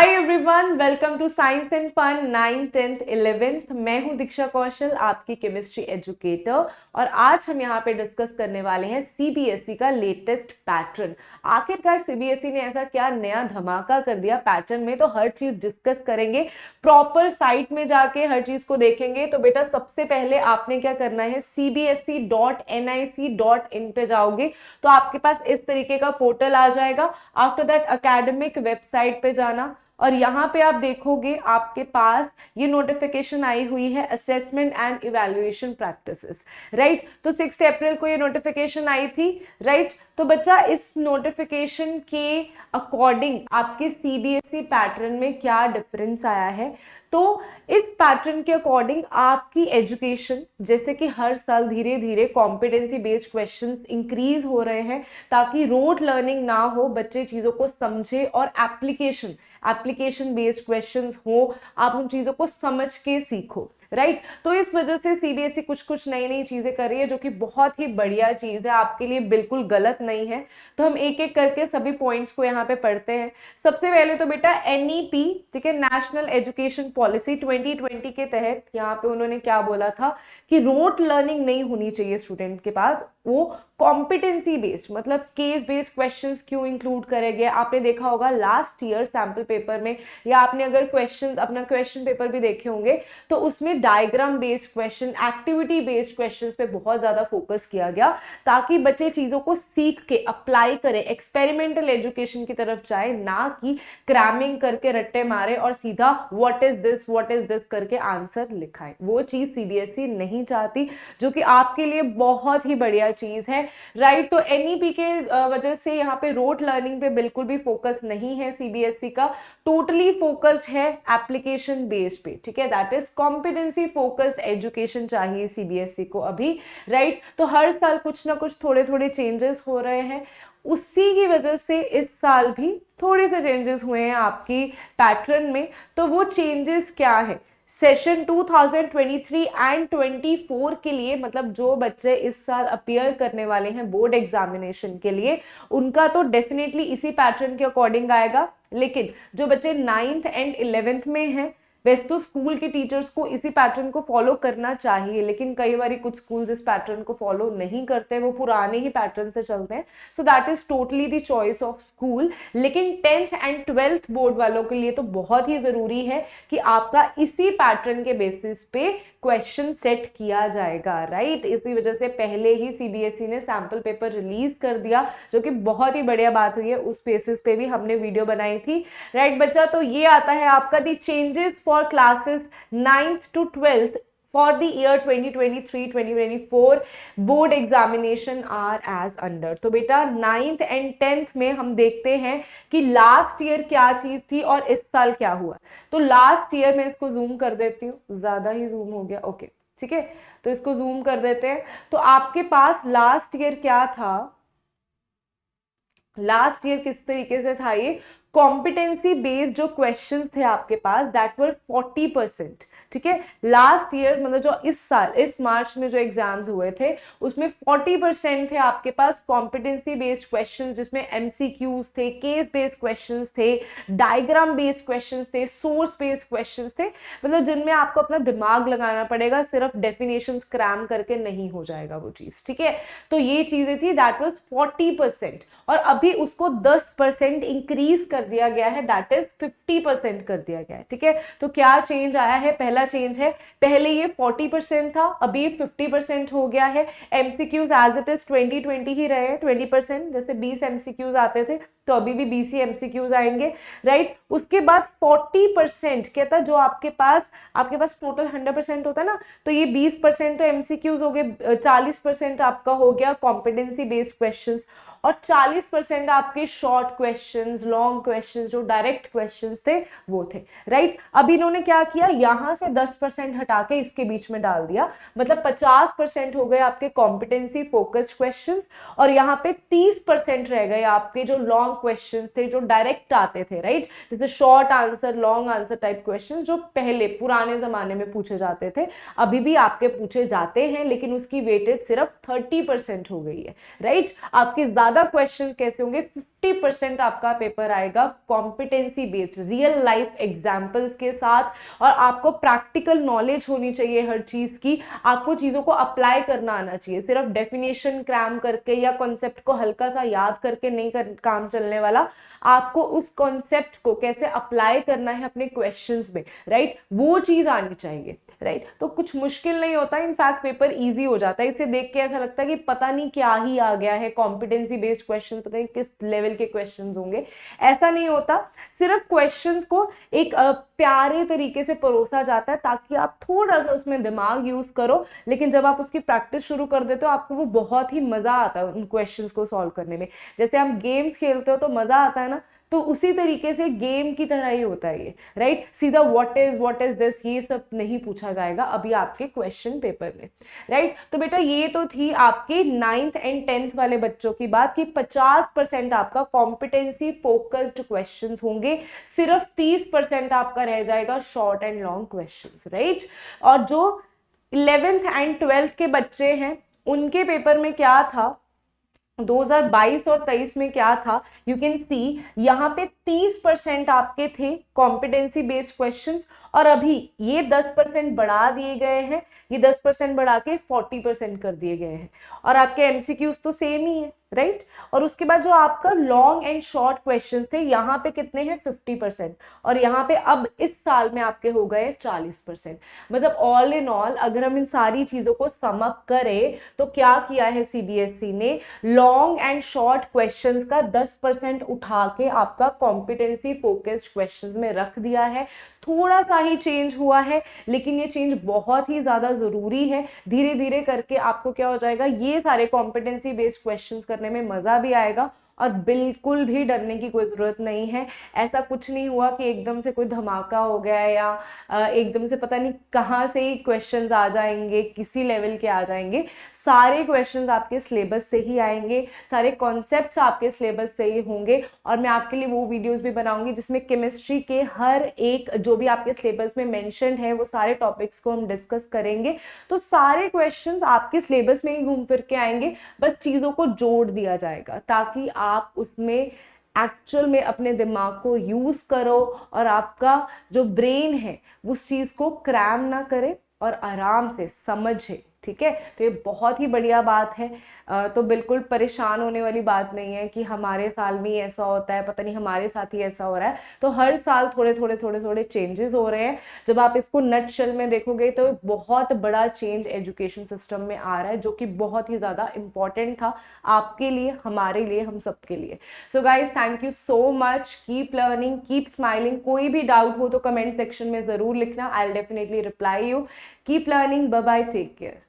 Hi everyone, welcome to science and fun 9th 10th 11th। मैं हूं दीक्षा कौशल, आपकी chemistry educator, और आज हम यहाँ पे डिस्कस करने वाले हैं सीबीएसई का लेटेस्ट पैटर्न। आखिरकार सीबीएसई ने ऐसा क्या नया धमाका कर दिया पैटर्न में, तो हर चीज डिस्कस करेंगे। प्रॉपर साइट में जाके हर चीज को देखेंगे। तो बेटा सबसे पहले आपने क्या करना है, cbse.nic.in पे जाओगे तो आपके पास इस तरीके का पोर्टल आ जाएगा। आफ्टर दैट एकेडमिक वेबसाइट पे जाना, और यहाँ पे आप देखोगे आपके पास ये नोटिफिकेशन आई हुई है, assessment and evaluation practices, right. तो 6 अप्रैल को ये नोटिफिकेशन आई थी, राइट। तो बच्चा इस नोटिफिकेशन के अकॉर्डिंग आपके सीबीएसई पैटर्न में क्या डिफरेंस आया है, तो इस पैटर्न के अकॉर्डिंग आपकी एजुकेशन, जैसे कि हर साल धीरे धीरे कॉम्पिटेंसी बेस्ड क्वेश्चंस इंक्रीज हो रहे हैं ताकि रोड लर्निंग ना हो, बच्चे चीजों को समझे और एप्लीकेशन बेस्ड क्वेश्चंस हो, आप उन चीजों को समझ के सीखो, राइट। तो इस वजह से सीबीएसई कुछ नई नई चीजें कर रही है, जो कि बहुत ही बढ़िया चीज है, आपके लिए बिल्कुल गलत नहीं है। तो हम एक एक करके सभी पॉइंट्स को यहाँ पे पढ़ते हैं। सबसे पहले तो बेटा एनईपी, ठीक है, नेशनल एजुकेशन पॉलिसी 2020 के तहत यहाँ पे उन्होंने क्या बोला था कि रोड लर्निंग नहीं होनी चाहिए स्टूडेंट के पास, वो कॉम्पिटेंसी बेस्ड, मतलब केस बेस्ड क्वेश्चंस क्यों इंक्लूड करे गए। आपने देखा होगा लास्ट ईयर सैंपल पेपर में, या आपने अगर अपना क्वेश्चन पेपर भी देखे होंगे, तो उसमें diagram based question, activity based questions पे बहुत ज्यादा फोकस किया गया ताकि बच्चे चीजों को सीख के अप्लाई करें, एक्सपेरिमेंटल एजुकेशन की तरफ जाए, ना कि क्रैमिंग करके रट्टे मारे और सीधा व्हाट इज दिस करके आंसर लिखाए। वो चीज सीबीएसई नहीं चाहती, जो कि आपके लिए बहुत ही बढ़िया चीज है, राइट। तो एनईपी के वजह से यहाँ पे रोड लर्निंग पे बिल्कुल भी फोकस नहीं है सीबीएसई का, टोटली फोकस है एप्लीकेशन बेस्ड पे, ठीक है। That is competency focused education चाहिए सीबीएसई को अभी, राइट। तो हर साल कुछ ना कुछ थोड़े थोड़े चेंजेस हो रहे हैं, उसी की वजह से इस साल भी थोड़े से चेंजेस हुए हैं आपकी पैटर्न में। तो वो चेंजेस क्या है, सेशन 2023 एंड 24 के लिए, मतलब जो बच्चे इस साल अपीयर करने वाले हैं बोर्ड एग्जामिनेशन के लिए, उनका तो डेफिनेटली इसी पैटर्न के अकॉर्डिंग आएगा। लेकिन जो बच्चे 9th एंड 11th में हैं, वैसे तो स्कूल के टीचर्स को इसी पैटर्न को फॉलो करना चाहिए, लेकिन कई बार कुछ स्कूल्स इस पैटर्न को फॉलो नहीं करते, वो पुराने ही पैटर्न से चलते हैं। So that is totally the choice of school. लेकिन 10th एंड 12th बोर्ड वालों के लिए तो बहुत ही जरूरी है कि आपका इसी पैटर्न के बेसिस पे क्वेश्चन सेट किया जाएगा, राइट। इसी वजह से पहले ही सीबीएसई ने सैंपल पेपर रिलीज कर दिया, जो कि बहुत ही बढ़िया बात हुई है, उस बेसिस पे भी हमने वीडियो बनाई थी, राइट बच्चा। तो ये आता है आपका दी changes for classes 9th to 12th for the year 2023-2024 board examination are as under। तो बेटा 9th and 10th में हम देखते हैं कि लास्ट ईयर क्या चीज थी और इस साल क्या हुआ। तो लास्ट ईयर में इसको जूम कर देती हूँ, ज्यादा ही जूम हो गया, ओके ठीक है, तो इसको जूम कर देते हैं। तो आपके पास लास्ट ईयर क्या था, लास्ट ईयर किस तरीके से था, ये कॉम्पिटेंसी बेस्ड जो क्वेश्चंस थे आपके पास, दैट वर 40%, ठीक है। लास्ट ईयर मतलब जो इस साल इस मार्च में जो एग्जाम्स हुए थे, उसमें 40% थे आपके पास कॉम्पिटेंसी बेस्ड क्वेश्चंस, जिसमें एमसीक्यूज थे, केस बेस्ड क्वेश्चंस थे, डायग्राम बेस्ड क्वेश्चंस थे, सोर्स बेस्ड क्वेश्चंस थे, मतलब जिनमें आपको अपना दिमाग लगाना पड़ेगा, सिर्फ डेफिनेशंस क्रैम करके नहीं हो जाएगा वो चीज, ठीक है। तो ये चीजें थी, दैट वाज 40%, और अभी उसको 10% इंक्रीज कर दिया गया है, दैट इज 50% कर दिया गया है, ठीक है। तो क्या चेंज आया है, पहला चेंज है, पहले ये 40% था, अभी 50% हो गया है। एमसीक्यूज एज इट इज 2020 ही रहे हैं 20%, जैसे 20 एमसीक्यूज आते थे, तो अभी भी 20 ही एमसीक्यूज आएंगे, राइट। उसके बाद 40% कहता, जो आपके पास टोटल 100% होता है ना, तो ये 20% तो एमसीक्यूज हो गए, 40% आपका हो गया कॉम्पिटेंसी बेस्ड क्वेश्चंस, और 40% आपके शॉर्ट क्वेश्चंस, लॉन्ग क्वेश्चंस, जो डायरेक्ट क्वेश्चंस थे वो थे, राइट। अब इन्होंने क्या किया, यहां से 10% हटा के इसके बीच में डाल दिया, मतलब 50% हो गए आपके कॉम्पिटेंसी फोकस्ड क्वेश्चंस, और यहाँ पे 30% रह गए आपके जो लॉन्ग लॉन्ग क्वेश्चंस थे जो डायरेक्ट आते थे, राइट, जैसे short answer long answer type question जो पहले पुराने जमाने में पूछे जाते थे, अभी भी आपके पूछे जाते हैं, लेकिन उसकी वेटेज सिर्फ 30% हो गई है, राइट। आपके ज्यादा क्वेश्चन कैसे होंगे, 50% आपका पेपर आएगा competency based real life examples के साथ, और आपको प्रैक्टिकल नॉलेज होनी चाहिए हर चीज की, आपको चीजों को अप्लाई करना आना चाहिए। सिर्फ डेफिनेशन क्रैम करके या कॉन्सेप्ट को हल्का सा याद करके नहीं काम चलने वाला, आपको उस कॉन्सेप्ट को कैसे अप्लाई करना है अपने क्वेश्चंस में, राइट, वो चीज आनी चाहिए, राइट। तो कुछ मुश्किल नहीं होता, इनफैक्ट पेपर इजी हो जाता है। इसे देख के ऐसा लगता है कि पता नहीं क्या ही आ गया है, कॉम्पिटेंसी बेस्ड क्वेश्चन, पता नहीं किस लेवल के क्वेश्चंस होंगे, ऐसा नहीं होता। सिर्फ क्वेश्चंस को एक प्यारे तरीके से परोसा जाता है ताकि आप थोड़ा सा उसमें दिमाग यूज करो, लेकिन जब आप उसकी प्रैक्टिस शुरू कर देते हो आपको वो बहुत ही मजा आता है उन क्वेश्चंस को सॉल्व करने में। जैसे हम गेम्स खेलते हो तो मजा आता है ना, तो उसी तरीके से गेम की तरह ही होता है ये, राइट। सीधा व्हाट इज दिस ये सब नहीं पूछा जाएगा अभी आपके क्वेश्चन पेपर में, राइट। तो बेटा ये तो थी आपके 9th एंड 10th वाले बच्चों की बात कि 50% आपका कॉम्पिटेंसी फोकस्ड क्वेश्चंस होंगे, सिर्फ 30% आपका रह जाएगा short and long questions, right. और जो 11th एंड 12th के बच्चे हैं उनके पेपर में क्या था, 2022 और 23 में क्या था, यू कैन सी यहाँ पे 30% आपके थे कॉम्पिटेंसी बेस्ड क्वेश्चंस, और अभी ये 10% बढ़ा दिए गए हैं, ये 10% बढ़ा के 40% कर दिए गए हैं, और आपके एमसीक्यूज तो सेम ही है, राइट। और उसके बाद जो आपका लॉन्ग एंड शॉर्ट क्वेश्चंस थे यहाँ पे कितने हैं, 50%, और यहाँ पे अब इस साल में आपके हो गए 40%। मतलब ऑल इन ऑल अगर हम इन सारी चीजों को सम अप करें तो क्या किया है सीबीएसई ने, लॉन्ग एंड शॉर्ट क्वेश्चंस का 10% उठा के आपका कॉम्पिटेंसी फोकस्ड क्वेश्चंस में रख दिया है। थोड़ा सा ही चेंज हुआ है, लेकिन ये चेंज बहुत ही ज्यादा जरूरी है। धीरे धीरे करके आपको क्या हो जाएगा, ये सारे कॉम्पिटेंसी बेस्ड क्वेश्चंस करने में मजा भी आएगा, और बिल्कुल भी डरने की कोई जरूरत नहीं है। ऐसा कुछ नहीं हुआ कि एकदम से कोई धमाका हो गया है या एकदम से पता नहीं कहाँ से ही क्वेश्चंस आ जाएंगे, किसी लेवल के आ जाएंगे। सारे क्वेश्चंस आपके सिलेबस से ही आएंगे, सारे कॉन्सेप्ट्स आपके सिलेबस से ही होंगे, और मैं आपके लिए वो वीडियोस भी बनाऊंगी जिसमें केमिस्ट्री के हर एक जो भी आपके सिलेबस में मेंशन्ड है वो सारे टॉपिक्स को हम डिस्कस करेंगे। तो सारे क्वेश्चंस आपके सिलेबस में ही घूम फिर के आएंगे, बस चीजों को जोड़ दिया जाएगा ताकि आप उसमें एक्चुअल में अपने दिमाग को यूज करो, और आपका जो ब्रेन है उस चीज को क्रैम ना करे और आराम से समझे, ठीक है। तो ये बहुत ही बढ़िया बात है। तो बिल्कुल परेशान होने वाली बात नहीं है कि हमारे साल में ही ऐसा होता है, पता नहीं हमारे साथ ही ऐसा हो रहा है। तो हर साल थोड़े थोड़े चेंजेस हो रहे हैं। जब आप इसको नटशेल में देखोगे तो बहुत बड़ा चेंज एजुकेशन सिस्टम में आ रहा है, जो कि बहुत ही ज्यादा इंपॉर्टेंट था आपके लिए, हमारे लिए, हम सबके लिए। So guys thank you so much, keep learning, keep smiling. कोई भी डाउट हो तो कमेंट सेक्शन में जरूर लिखना, I will definitely reply you. Keep learning, bye bye, take care.